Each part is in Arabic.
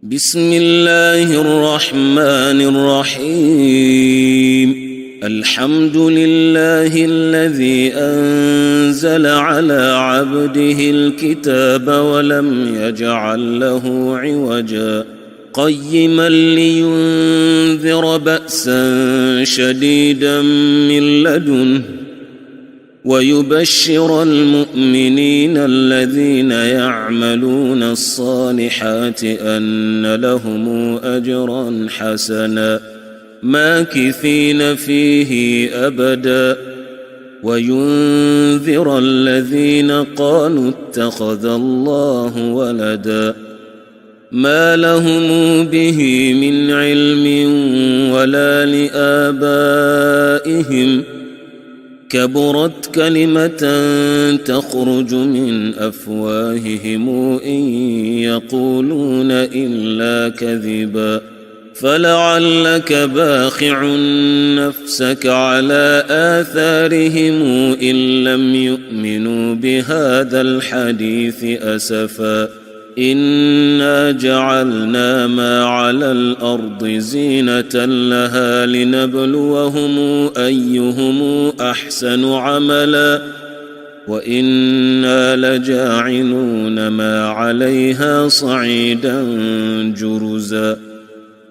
بسم الله الرحمن الرحيم. الحمد لله الذي أنزل على عبده الكتاب ولم يجعل له عوجا قيما لينذر بأسا شديدا من لدنه ويبشر المؤمنين الذين يعملون الصالحات أن لهم أجرا حسنا ماكثين فيه أبدا وينذر الذين قالوا اتخذ الله ولدا ما لهم به من علم ولا لآبائهم كبرت كلمة تخرج من أفواههم إن يقولون إلا كذبا فلعلك باخع نفسك على آثارهم إن لم يؤمنوا بهذا الحديث أسفا إنا جعلنا ما على الأرض زينة لها لنبلوهم أيهم أحسن عملا وإنا لجاعلون ما عليها صعيدا جرزا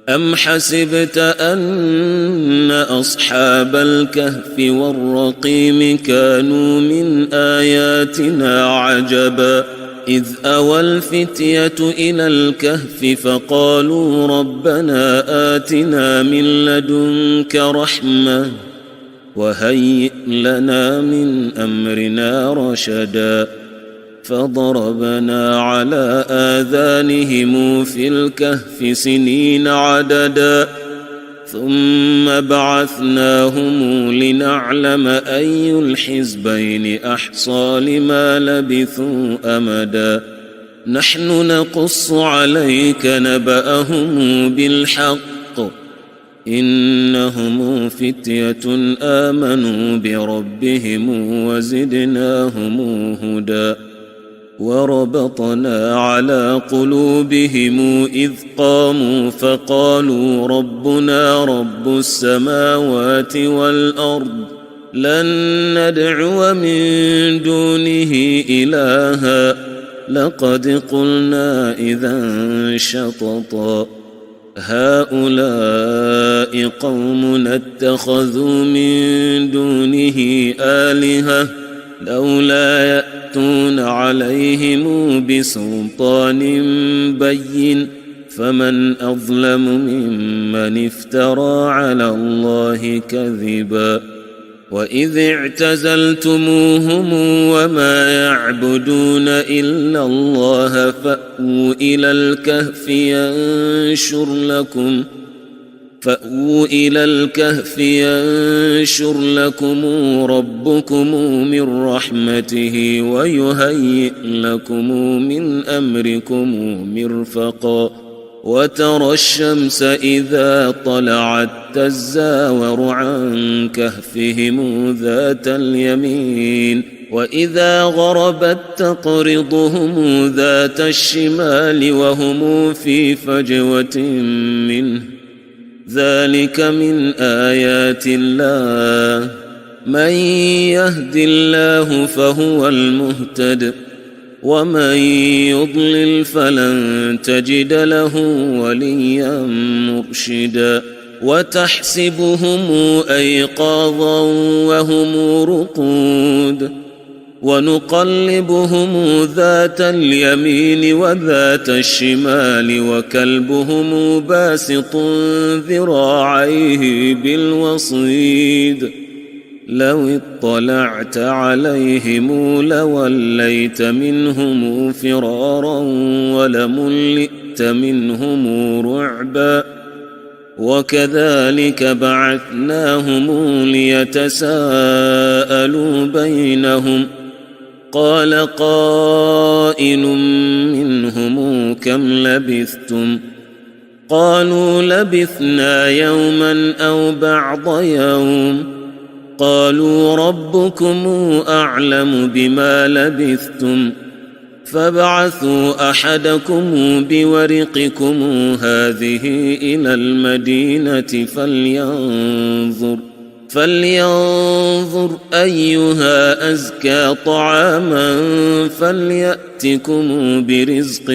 أم حسبت أن أصحاب الكهف والرقيم كانوا من آياتنا عجبا إذ أوى الفتية إلى الكهف فقالوا ربنا آتنا من لدنك رحمة وهيئ لنا من أمرنا رشدا فضربنا على آذانهم في الكهف سنين عددا ثم بعثناهم لنعلم أي الحزبين أحصى لما لبثوا أمدا نحن نقص عليك نبأهم بالحق إنهم فتية آمنوا بربهم وزدناهم هدى وربطنا على قلوبهم إذ قاموا فقالوا ربنا رب السماوات والأرض لن ندعو من دونه إلها لقد قلنا إذا شططا هؤلاء قوم اتخذوا من دونه آلهة لولا يأتون عليهم بسلطان بين فمن أظلم ممن افترى على الله كذبا وإذ اعتزلتموهم وما يعبدون إلا الله فأووا إلى الكهف ينشر لكم ربكم من رحمته ويهيئ لكم من أمركم مرفقا وترى الشمس إذا طلعت تزاور عن كهفهم ذات اليمين وإذا غربت تقرضهم ذات الشمال وهم في فجوة منه ذلك من آيات الله من يهد الله فهو المهتد ومن يضلل فلن تجد له وليا مرشدا وتحسبهم أيقاظا وهم رقود ونقلبهم ذات اليمين وذات الشمال وكلبهم باسط ذراعيه بالوصيد لو اطلعت عليهم لوليت منهم فرارا ولملئت منهم رعبا وكذلك بعثناهم ليتساءلوا بينهم قال قائل منهم كم لبثتم قالوا لبثنا يوما أو بعض يوم قالوا ربكم أعلم بما لبثتم فابعثوا أحدكم بورقكم هذه إلى المدينة فلينظر أيها أزكى طعاما فليأتكم برزق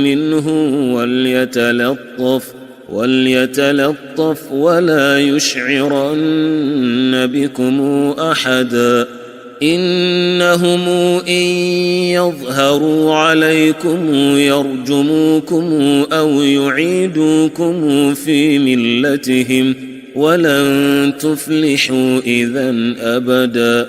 منه وليتلطف ولا يشعرن بكم أحدا إنهم إن يظهروا عليكم يرجموكم أو يعيدوكم في ملتهم ولن تفلحوا إذن أبدا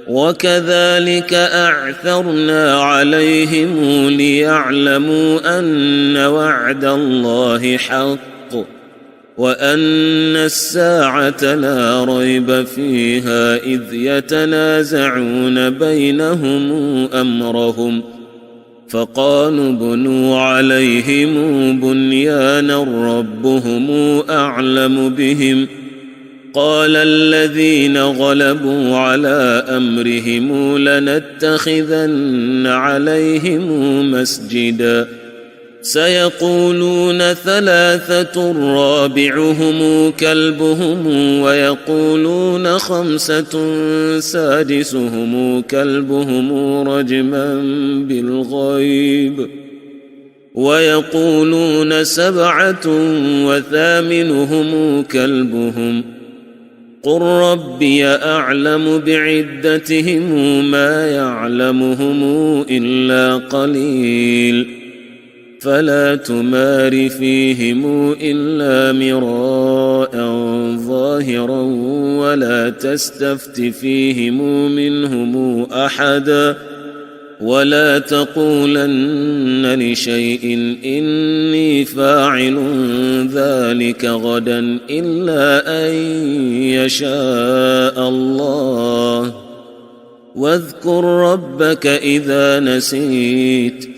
وكذلك أعثرنا عليهم ليعلموا أن وعد الله حق وأن الساعة لا ريب فيها إذ يتنازعون بينهم أمرهم فقالوا بنوا عليهم بنيانا ربهم أعلم بهم قال الذين غلبوا على أمرهم لنتخذن عليهم مسجدا سيقولون ثلاثة رابعهم كلبهم ويقولون خمسة سادسهم كلبهم رجما بالغيب ويقولون سبعة وثامنهم كلبهم قل ربي أعلم بعدتهم ما يعلمهم إلا قليل فلا تمار فيهم إلا مراء ظاهرا ولا تستفت فيهم منهم أحدا ولا تقولن لشيء إني فاعل ذلك غدا إلا أن يشاء الله واذكر ربك إذا نسيت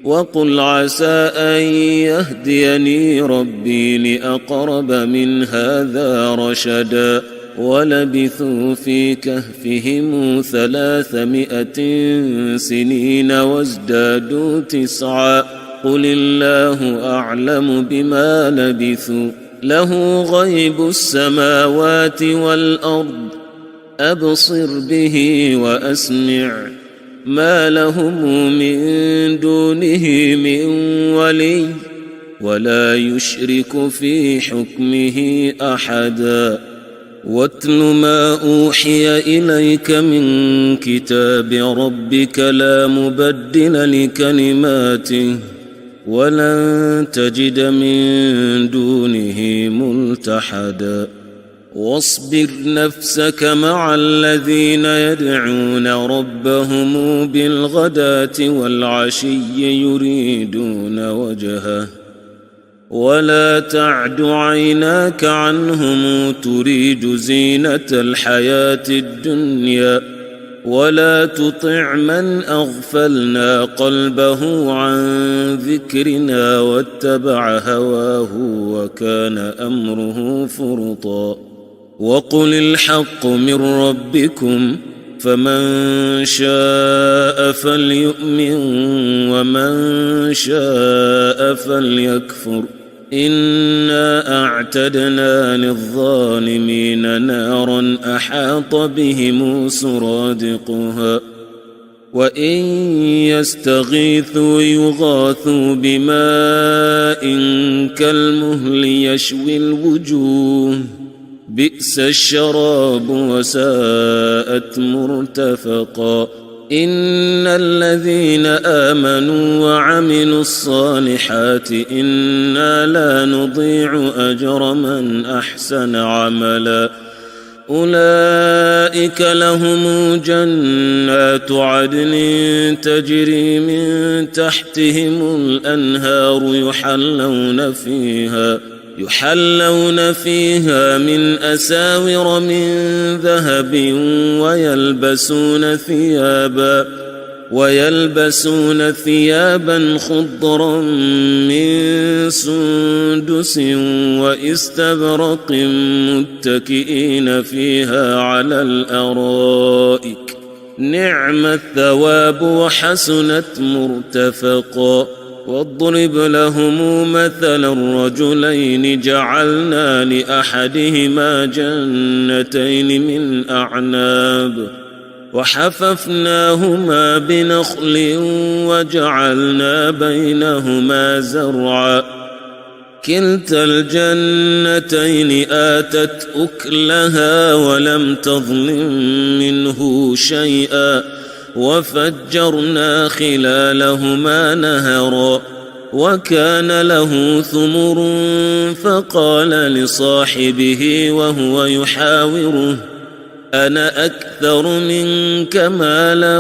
وقل عسى أن يهديني ربي لأقرب من هذا رشدا ولبثوا في كهفهم 300 سنين وازدادوا 9 قل الله أعلم بما لبثوا له غيب السماوات والأرض أبصر به وأسمع ما لهم من دونه من ولي ولا يشرك في حكمه أحدا واتل ما أوحي إليك من كتاب ربك لا مبدل لكلماته ولن تجد من دونه ملتحدا واصبر نفسك مع الذين يدعون ربهم بالغداة والعشي يريدون وجهه ولا تعد عيناك عنهم تريد زينة الحياة الدنيا ولا تطع من أغفلنا قلبه عن ذكرنا واتبع هواه وكان أمره فرطا وقل الحق من ربكم فمن شاء فليؤمن ومن شاء فليكفر إنا أعتدنا للظالمين نارا أحاط بهم سرادقها وإن يستغيثوا يغاثوا بماء كالمهل يشوي الوجوه بئس الشراب وساءت مرتفقا إن الذين آمنوا وعملوا الصالحات إنا لا نضيع أجر من أحسن عملا أولئك لهم جنات عدن تجري من تحتهم الأنهار يحلون فيها من أساور من ذهب ويلبسون ثيابا خضرا من سندس وإستبرق متكئين فيها على الأرائك نعم الثواب وحسنت مرتفقا. واضرب لهم مثلا الرجلين جعلنا لأحدهما جنتين من أعناب وحففناهما بنخل وجعلنا بينهما زرعا كلتا الجنتين آتت أكلها ولم تظلم منه شيئا وفجرنا خلالهما نهرا وكان له ثمر فقال لصاحبه وهو يحاوره أنا أكثر منك مالا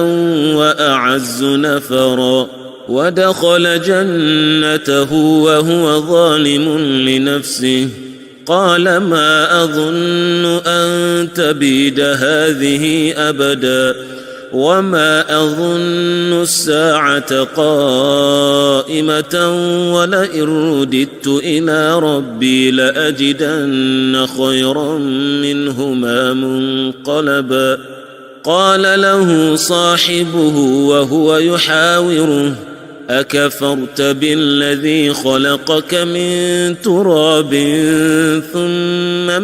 وأعز نفرا ودخل جنته وهو ظالم لنفسه قال ما أظن أن تبيد هذه أبدا وما أظن الساعة قائمة ولئن رددت إلى ربي لأجدن خيرا منهما منقلبا. قال له صاحبه وهو يحاوره أكفرت بالذي خلقك من تراب ثم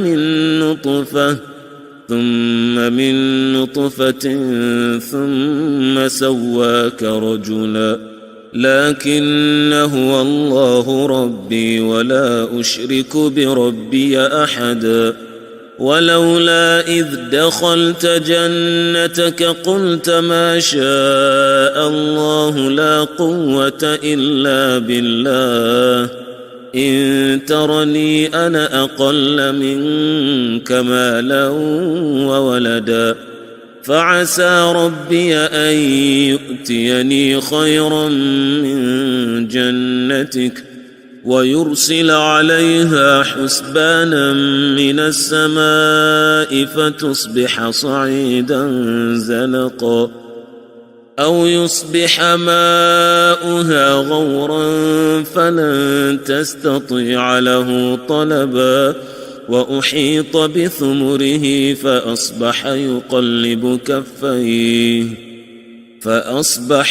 من نطفة ثم سواك رجلا لكن هو الله ربي ولا أشرك بربي أحدا. ولولا إذ دخلت جنتك قلت ما شاء الله لا قوة إلا بالله إن ترني أنا أقل منك مالا وولدا فعسى ربي أن يؤتيني خيرا من جنتك ويرسل عليها حسبانا من السماء فتصبح صعيدا زلقا أو يصبح ماؤها غورا فلن تستطيع له طلبا وأحيط بثمره فأصبح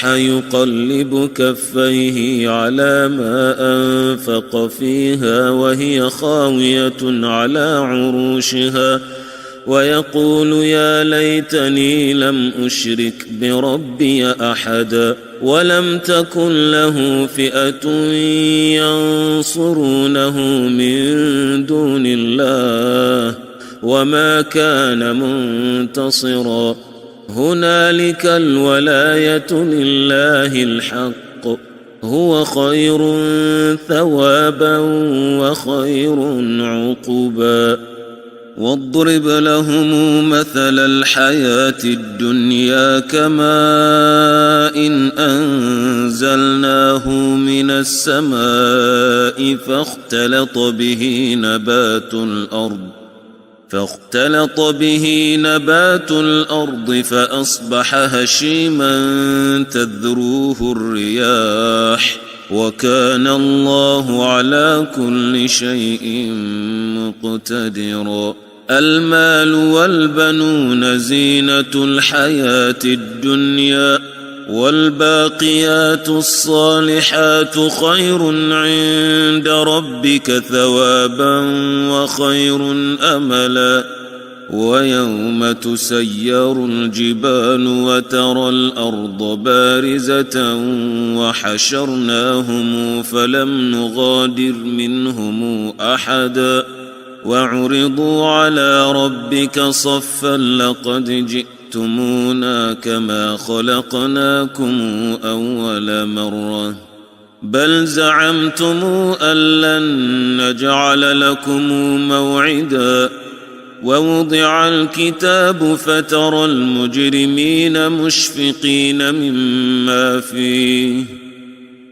يقلب كفيه على ما أنفق فيها وهي خاوية على عروشها ويقول يا ليتني لم أشرك بربي أحدا ولم تكن له فئة ينصرونه من دون الله وما كان منتصرا. هنالك الولاية لله الحق هو خير ثوابا وخير عقبا. واضرب لهم مثل الحياة الدنيا كماء إن أنزلناه من السماء فاختلط به نبات الأرض فأصبح هشيما تذروه الرياح وكان الله على كل شيء مقتدرا. المال والبنون زينة الحياة الدنيا والباقيات الصالحات خير عند ربك ثوابا وخير أملا. ويوم تسير الجبال وترى الأرض بارزة وحشرناهم فلم نغادر منهم أحدا وعرضوا على ربك صفا لقد جئتمونا كما خلقناكم أول مرة بل زعمتم أن لن نجعل لكم موعدا. ووضع الكتاب فترى المجرمين مشفقين مما فيه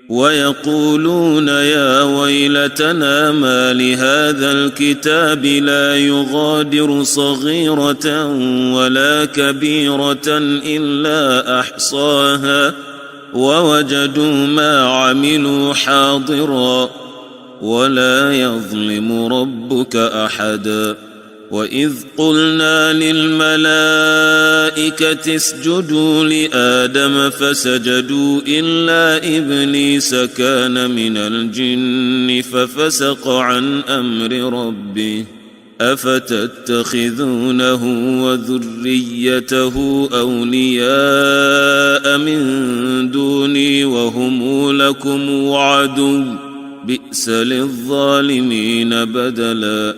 ويقولون يا ويلتنا ما لهذا الكتاب لا يغادر صغيرة ولا كبيرة إلا أحصاها ووجدوا ما عملوا حاضرا ولا يظلم ربك أحدا. وإذ قلنا للملائكة اسجدوا لآدم فسجدوا إلا إبليس كان من الجن ففسق عن أمر ربه أفتتخذونه وذريته أولياء من دوني وهم لكم عدو بئس للظالمين بدلا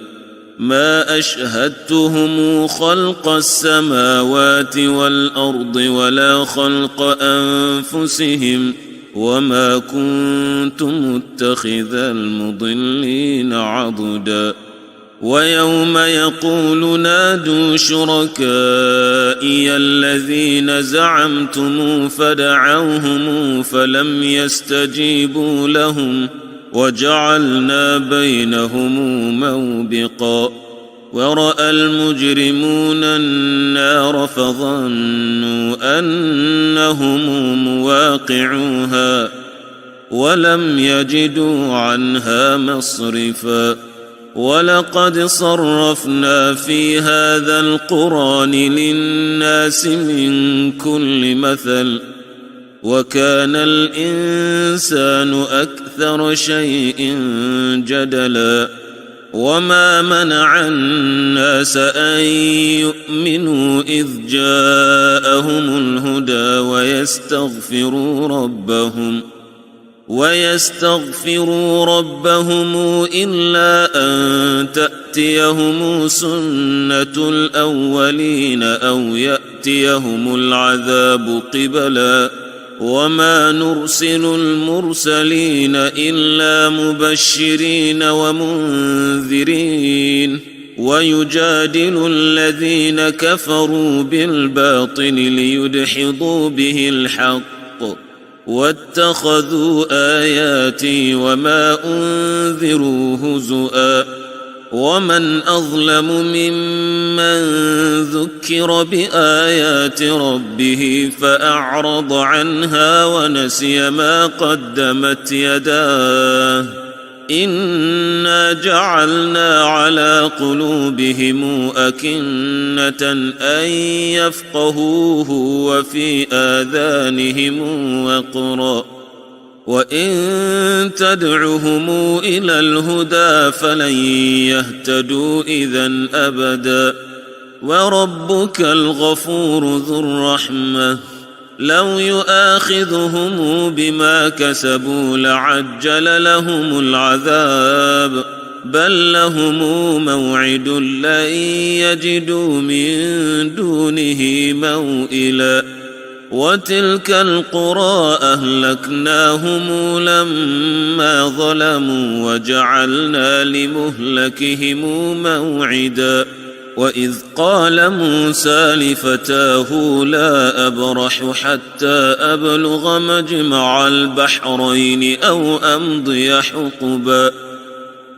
ما أشهدتهم خلق السماوات والأرض ولا خلق أنفسهم وما كنت متخذ المضلين عضدا ويوم يقول نادوا شركائي الذين زعمتم فدعوهم فلم يستجيبوا لهم وجعلنا بينهم موبقا ورأى المجرمون النار فظنوا أنهم مواقعوها ولم يجدوا عنها مصرفا ولقد صرفنا في هذا القرآن للناس من كل مثل وكان الإنسان أكثر شيء جدلا وما منع الناس أن يؤمنوا إذ جاءهم الهدى ويستغفروا ربهم إلا أن تأتيهم سنة الأولين أو يأتيهم العذاب قبلا وما نرسل المرسلين إلا مبشرين ومنذرين ويجادل الذين كفروا بالباطل ليدحضوا به الحق واتخذوا آياتي وما أنذروا هزؤا ومن أظلم ممن ذكر بآيات ربه فأعرض عنها ونسي ما قدمت يداه إنا جعلنا على قلوبهم أكنة أن يفقهوه وفي آذانهم وقرا وإن تدعهم إلى الهدى فلن يهتدوا إذن أبدا وربك الغفور ذو الرحمة لو يؤاخذهم بما كسبوا لعجل لهم العذاب بل لهم موعد لن يجدوا من دونه موئلا وتلك القرى أهلكناهم لما ظلموا وجعلنا لمهلكهم موعدا وإذ قال موسى لفتاه لا أبرح حتى أبلغ مجمع البحرين أو أمضي حقبا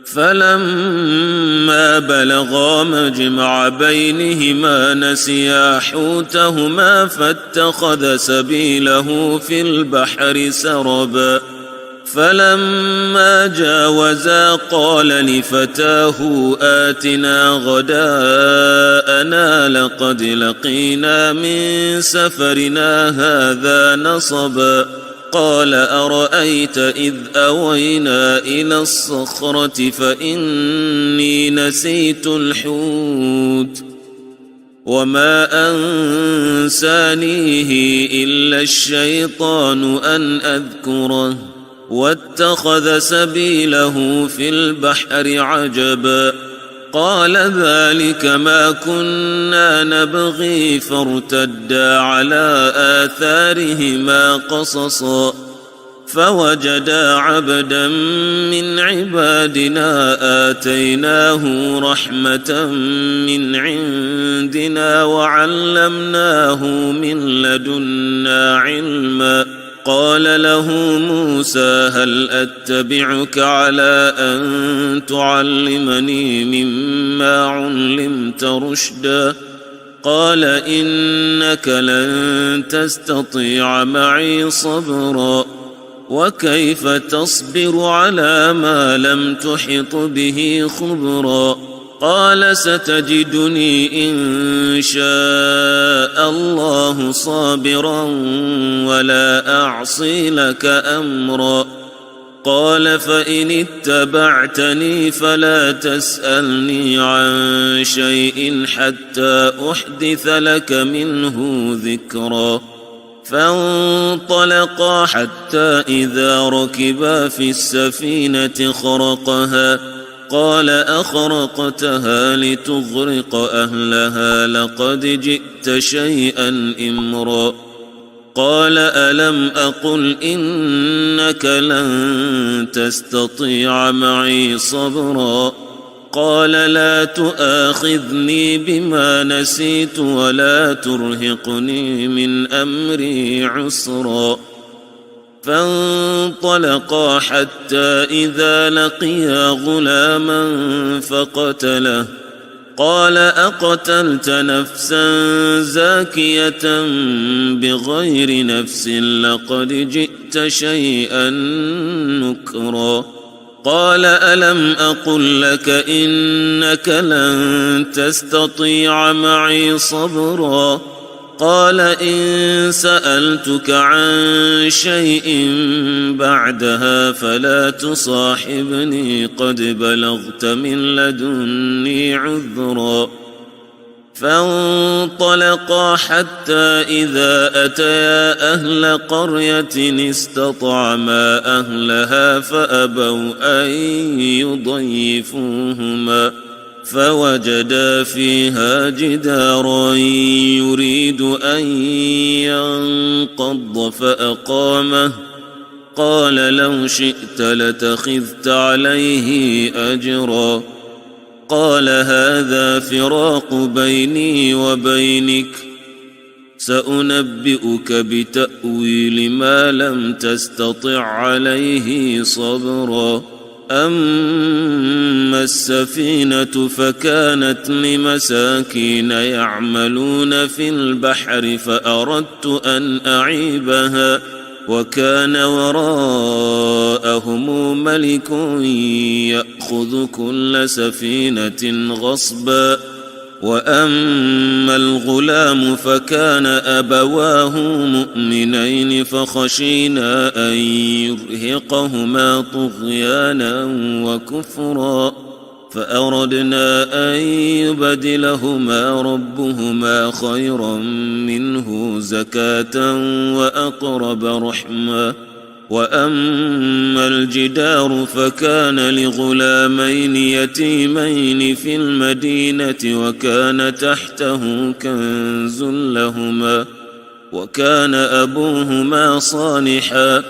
فلما بلغا مجمع بينهما نسيا حوتهما فاتخذ سبيله في البحر سربا فلما جاوزا قال لفتاه آتنا غداءنا لقد لقينا من سفرنا هذا نصبا قال أرأيت إذ أوينا إلى الصخرة فإني نسيت الحوت وما أنسانيه إلا الشيطان أن أذكره واتخذ سبيله في البحر عجبا قال ذلك ما كنا نبغي فارتدا على آثارهما قصصا فوجدا عبدا من عبادنا آتيناه رحمة من عندنا وعلمناه من لدنا علما قال له موسى هل أتبعك على أن تعلمني مما علمت رشدا قال إنك لن تستطيع معي صبرا وكيف تصبر على ما لم تحط به خبرا قال ستجدني إن شاء الله صابرا ولا أعصي لك أمرا. قال فإن اتبعتني فلا تسألني عن شيء حتى أحدث لك منه ذكرا. فانطلقا حتى إذا ركبا في السفينة خرقها قال أخرقتها لتغرق أهلها لقد جئت شيئا إمرا. قال ألم أقل إنك لن تستطيع معي صبرا. قال لا تؤاخذني بما نسيت ولا ترهقني من أمري عسرا. فانطلقا حتى إذا لقيا غلاما فقتله. قال أقتلت نفسا زاكية بغير نفس لقد جئت شيئا نكرا. قال ألم أقل لك إنك لن تستطيع معي صبرا. قال إن سألتك عن شيء بعدها فلا تصاحبني قد بلغت من لدني عذرا. فانطلقا حتى إذا أتيا أهل قرية استطعما أهلها فأبوا أن يضيفوهما فوجدا فيها جدارا يريد أن ينقض فأقامه. قال لو شئت لاتخذت عليه أجرا. قال هذا فراق بيني وبينك سأنبئك بتأويل ما لم تستطع عليه صبرا. أما السفينة فكانت لمساكين يعملون في البحر فأردت أن أعيبها وكان وراءهم ملك يأخذ كل سفينة غصبا. وأما الغلام فكان أبواه مؤمنين فخشينا أن يرهقهما طغيانا وكفرا فأردنا أن يبدلهما ربهما خيرا منه زكاة وأقرب رحما. وأما الجدار فكان لغلامين يتيمين في المدينة وكان تحته كنز لهما وكان أبوهما صالحا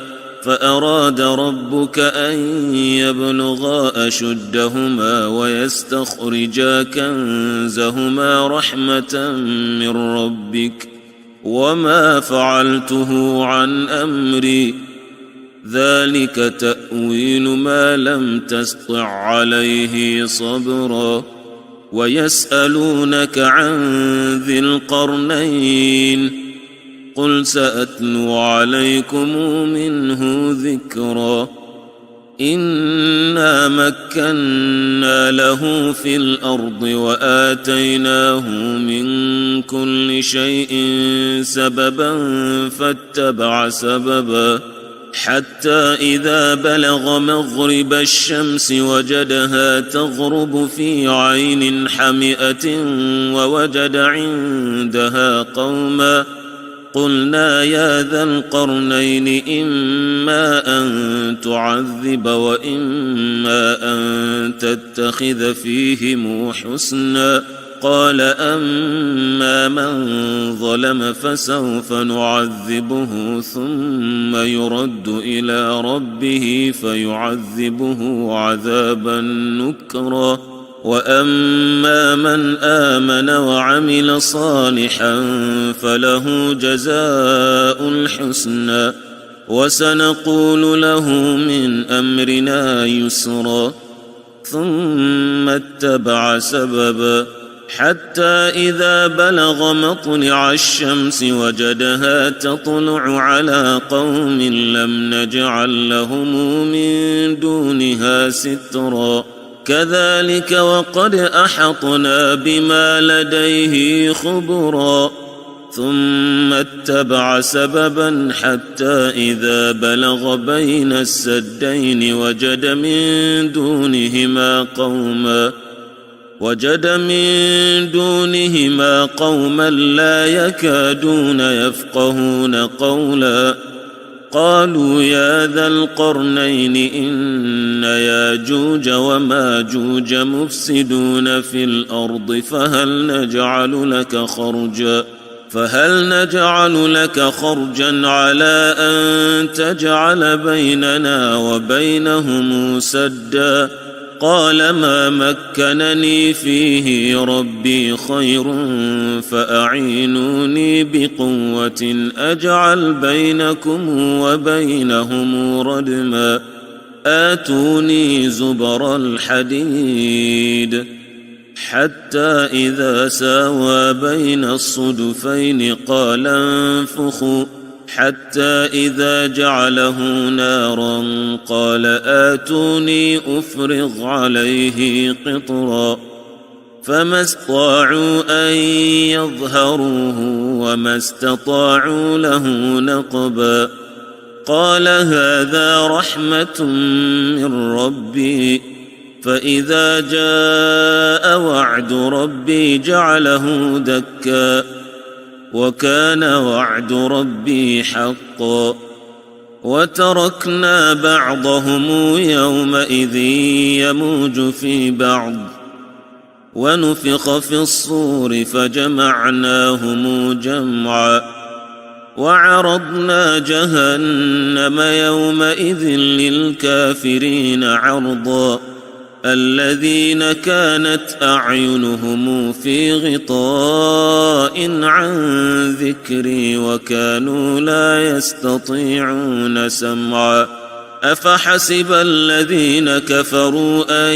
فأراد ربك أن يبلغا أشدهما ويستخرجا كنزهما رحمة من ربك وما فعلته عن أمري ذلك تأويل ما لم تسطع عليه صبرا. ويسألونك عن ذي القرنين قل سأتلو عليكم منه ذكرا. إنا مكنا له في الأرض وآتيناه من كل شيء سببا فاتبع سببا حتى إذا بلغ مغرب الشمس وجدها تغرب في عين حمئة ووجد عندها قوما قلنا يا ذا القرنين إما أن تعذب وإما أن تتخذ فيهم حسنا. قال أما من ظلم فسوف نعذبه ثم يرد إلى ربه فيعذبه عذابا نكرا. وأما من آمن وعمل صالحا فله جزاء الحسنى وسنقول له من أمرنا يسرا. ثم اتبع سببا حتى إذا بلغ مطلع الشمس وجدها تطلع على قوم لم نجعل لهم من دونها سترا. كذلك وقد أحطنا بما لديه خبرا ثم اتبع سببا حتى إذا بلغ بين السدين وجد من دونهما قوما لا يكادون يفقهون قولا قالوا يا ذا القرنين إن ياجوج وماجوج مفسدون في الأرض فهل نجعل لك خرجا على أن تجعل بيننا وبينهم سدا قال ما مكنني فيه ربي خير فأعينوني بقوة أجعل بينكم وبينهم ردما آتوني زبر الحديد حتى إذا ساوى بين الصدفين قال انفخوا حتى إذا جعله نارا قال آتوني أفرغ عليه قطرا فما استطاعوا أن يظهروه وما استطاعوا له نقبا قال هذا رحمة من ربي فإذا جاء وعد ربي جعله دكا وكان وعد ربي حقا وتركنا بعضهم يومئذ يموج في بعض ونفخ في الصور فجمعناهم جمعا وعرضنا جهنم يومئذ للكافرين عرضا الذين كانت أعينهم في غطاء عن ذكري وكانوا لا يستطيعون سمعا أفحسب الذين كفروا أن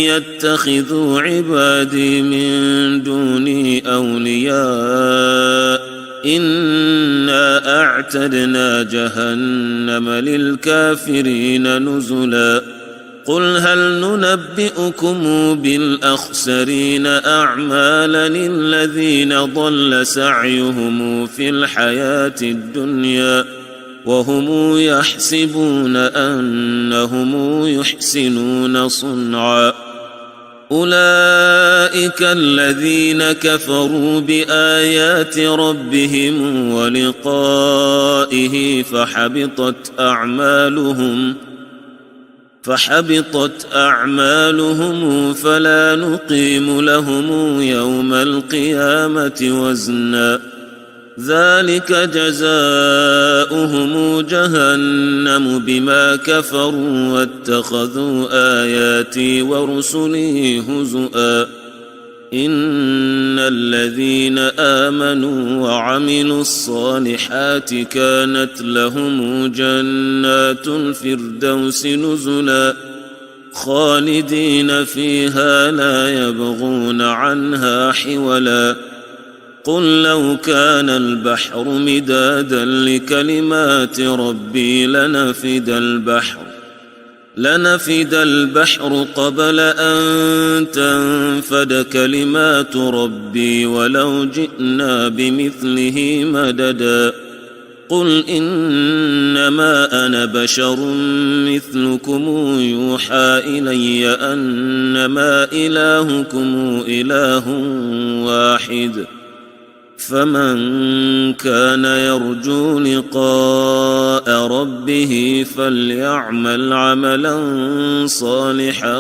يتخذوا عبادي من دوني أولياء إنا أعتدنا جهنم للكافرين نزلا قل هل ننبئكم بالأخسرين أعمالا الذين ضل سعيهم في الحياة الدنيا وهم يحسبون أنهم يحسنون صنعا أولئك الذين كفروا بآيات ربهم ولقائه فحبطت أعمالهم فلا نقيم لهم يوم القيامة وزنا ذلك جزاؤهم جهنم بما كفروا واتخذوا آياتي ورسلي هزؤا إن الذين آمنوا وعملوا الصالحات كانت لهم جنات الفردوس نزلا خالدين فيها لا يبغون عنها حولا قل لو كان البحر مدادا لكلمات ربي لنفد البحر قبل أن تنفد كلمات ربي ولو جئنا بمثله مددا قل إنما أنا بشر مثلكم يوحى إلي أنما إلهكم إله واحد فمن كان يرجو لقاء ربه فليعمل عملا صالحا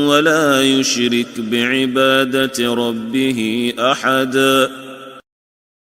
ولا يشرك بعبادة ربه أحدا